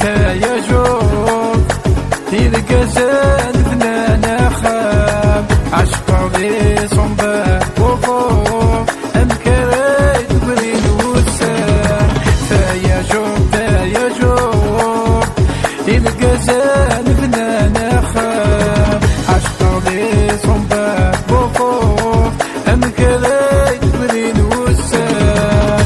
تا يا جوب تلقى زاد فنان خام عشق لي صنبا وفوق أمكري تبرين وسام تا يا جوب تلقى زاد فنان خام عشق لي صنبا وفوق أمكري تبرين وسام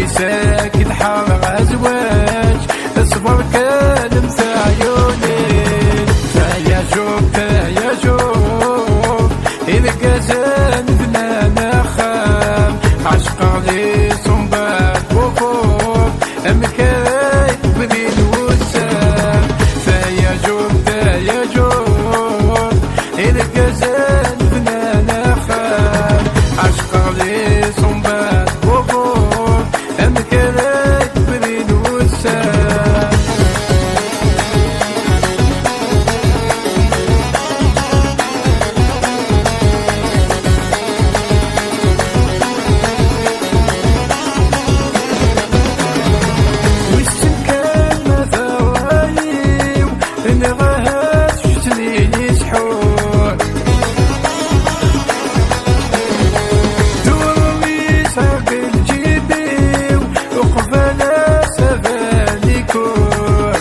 ساكت حار أزواج اصبر كلم في عيوني يا جوب إذا كزان فنان خام عشق لي صنبات وفوق أمكاي بدين وسام يا جوب إذا كزان فنان خام عشق لي صنبات وفوق أمكرك بريد وسام والسكان ما ثوايو إن غاهات شتني يسحور دور ميساق الجيبي وقفنا سفاني كور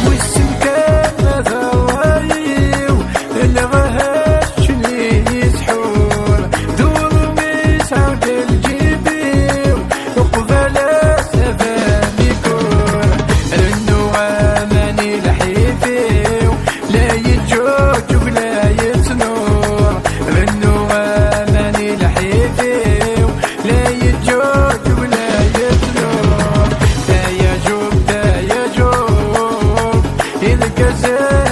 والسمكان ما ثوايو اللي غاهاش شني يسحور دور ميساق الجيبي وقفنا سفاني كور لأنه أماني لحيفي لا يتجوج ولا يتنور لأنه أماني لحيفي لا يتجوج ولا يتنور تا يا جوب إذا كزان